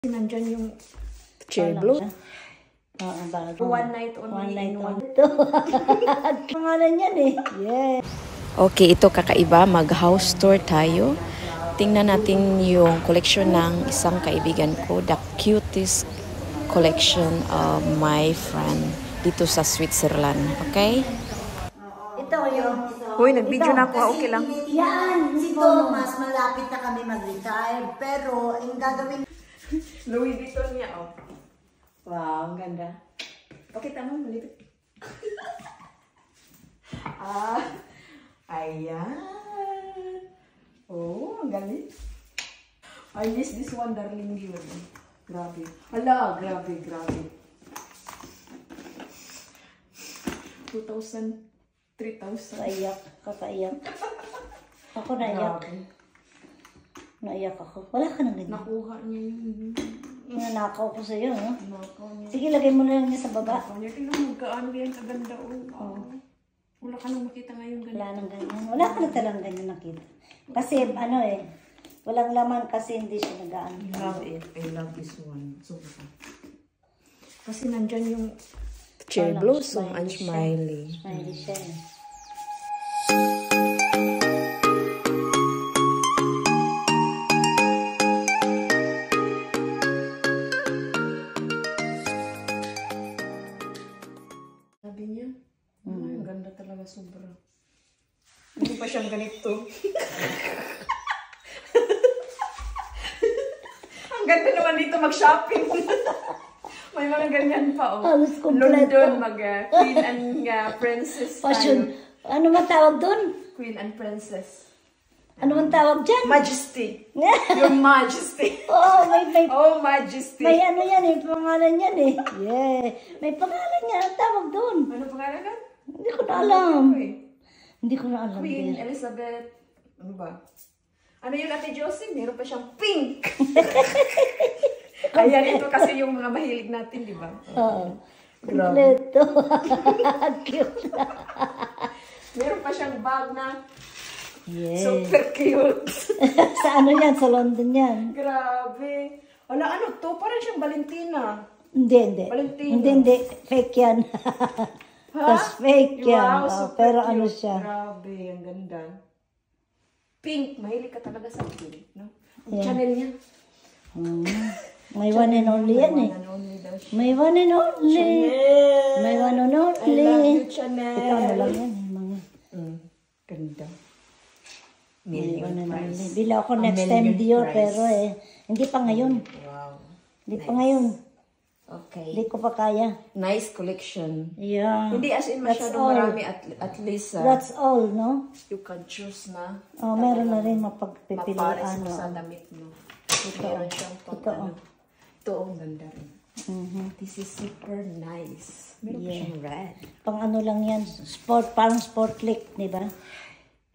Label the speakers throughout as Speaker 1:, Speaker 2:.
Speaker 1: Nandyan yung cherry blue.
Speaker 2: Bago.
Speaker 1: One night only.
Speaker 2: One night only. Pangalan yan eh. Yes.
Speaker 3: Okay, ito kakaiba. Mag-house tour tayo. Tingnan natin yung collection ng isang kaibigan ko. The cutest collection of my friend dito sa Switzerland. Okay?
Speaker 2: Ito yung...
Speaker 1: Hoy, nag-video na ako. Okay lang.
Speaker 2: Yan! Si Thomas, malapit na kami mag-retire. Pero, yung gagawin...
Speaker 1: Louis Vuitton niya, oh. Wow, ang ganda. Pakita mo, malipit. Ayan. Oh, ang galing. I miss this one, darling yun. Grabe. Hala, grabe. 2,000, 3,000.
Speaker 2: Kakaiyak. Ako naiyak. Naiyak ako. Wala ka nang ganyan.
Speaker 1: Nakuha niya yun.
Speaker 2: Nanakaw ko sa'yo, no?
Speaker 1: Nakaw niya.
Speaker 2: Sige, lagay mo na lang niya sa baba.
Speaker 1: Nakaw niya. Tingnan mo, gaano yan kaganda. Oh. Wala ka nang makita ngayon ganyan.
Speaker 2: Wala nang ganyan. Wala ka na talagang ganyan nakita. Kasi, walang laman kasi hindi siya nagaan.
Speaker 1: Love it. I love this one. So, kasi nandyan yung
Speaker 3: Cherry
Speaker 2: Walang
Speaker 3: blossom
Speaker 2: smiley
Speaker 3: and
Speaker 2: siya.
Speaker 3: smiley.
Speaker 2: Smiley siya.
Speaker 1: sabi niya. Ay, ang ganda talaga sobra. Hindi pa siyang ganito. Ang ganda naman dito mag-shopping. May mga ganyan pa, oh.
Speaker 2: Halos kompleto.
Speaker 1: London, Queen and Princess
Speaker 2: Fashion.
Speaker 1: tayo.
Speaker 2: Ano man tawag doon?
Speaker 1: Queen and Princess.
Speaker 2: Ano man tawag dyan?
Speaker 1: Majesty. Your Majesty.
Speaker 2: Oo, may
Speaker 1: Oh, Majesty.
Speaker 2: may ano yan eh, pangalan yan eh. Yeah. May pangalan yan, ang tawag doon.
Speaker 1: Ano pangalan ka?
Speaker 2: Hindi ko na alam.
Speaker 1: Okay.
Speaker 2: Hindi ko na alam.
Speaker 1: Queen
Speaker 2: dear.
Speaker 1: Elizabeth. Ano ba? Ano yung Ate Josie? Meron pa siyang pink. Ayan, ito kasi yung mga mahilig natin, di ba?
Speaker 2: Oo.
Speaker 1: Grabe.
Speaker 2: Kompleto. Cute.
Speaker 1: Meron pa siyang bag na
Speaker 2: Yes.
Speaker 1: super cute.
Speaker 2: Sa ano yan? Sa London yan.
Speaker 1: Grabe. Wala, ano to? Parang siyang Valentina.
Speaker 2: Hindi.
Speaker 1: Valentino.
Speaker 2: Hindi. Fake yan. Tapos fake yan.
Speaker 1: Wow,
Speaker 2: Oh,
Speaker 1: super
Speaker 2: pero
Speaker 1: cute.
Speaker 2: ano siya?
Speaker 1: Grabe, ang ganda. Pink. Mahilig ka talaga sa pink, no?
Speaker 2: Yeah.
Speaker 1: Chanel niya.
Speaker 2: May one and only yan eh.
Speaker 1: One and only daw siya.
Speaker 2: May one and only.
Speaker 1: Chanel.
Speaker 2: May one and
Speaker 1: I
Speaker 2: only.
Speaker 1: love you, Chanel.
Speaker 2: Ito ano lang yan eh. Mga
Speaker 1: Ganda.
Speaker 2: may one and only.
Speaker 1: price.
Speaker 2: Bila ako
Speaker 1: A
Speaker 2: next
Speaker 1: million
Speaker 2: time Dior
Speaker 1: price.
Speaker 2: pero hindi pa ngayon.
Speaker 1: Wow.
Speaker 2: Hindi pa ngayon.
Speaker 1: Okay.
Speaker 2: Hindi ko pa kaya.
Speaker 1: Nice collection.
Speaker 2: Yeah.
Speaker 1: Hindi as in
Speaker 2: That's
Speaker 1: masyadong
Speaker 2: all.
Speaker 1: marami, at least
Speaker 2: That's all, no?
Speaker 1: you can choose na
Speaker 2: Oh, meron na rin
Speaker 1: mapares
Speaker 2: mapagpipilian.
Speaker 1: mo
Speaker 2: No?
Speaker 1: sa damit mo. Meron siyang pang
Speaker 2: Totoo.
Speaker 1: ano. Ito ang ganda rin. This is super nice. Meron pa siyang red.
Speaker 2: Pang ano lang yan, sport, parang sport click, di ba?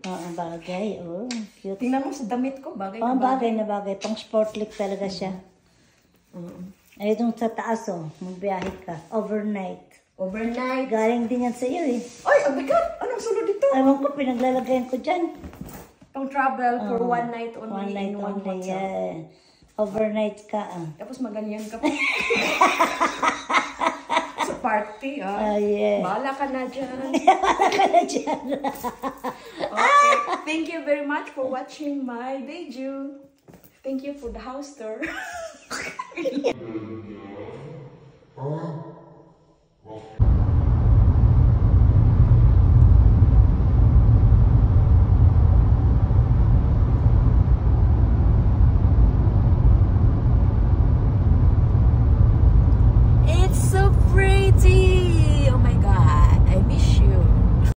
Speaker 2: Oo, bagay. Oh, cute.
Speaker 1: Tingnan mo sa damit ko, bagay na
Speaker 2: Pang
Speaker 1: bagay.
Speaker 2: bagay na bagay. Pang sport click talaga siya. Ay, itong sa taas, oh. Magbiyahe ka. Overnight.
Speaker 1: Overnight.
Speaker 2: Galing din yan sa iyo, eh.
Speaker 1: Ay, ang bigat! Anong sunod dito?
Speaker 2: Ewan ko, pinaglalagayan ko dyan.
Speaker 1: Pang travel for one night only
Speaker 2: One night
Speaker 1: in one
Speaker 2: only,
Speaker 1: hotel.
Speaker 2: yeah. Overnight ka, ah.
Speaker 1: Tapos maganyan ka pa. Sa party,
Speaker 2: Ah, yeah.
Speaker 1: Bahala ka na dyan.
Speaker 2: Wala ka na dyan.
Speaker 1: Okay. Thank you very much for watching my video. Thank you for the house tour.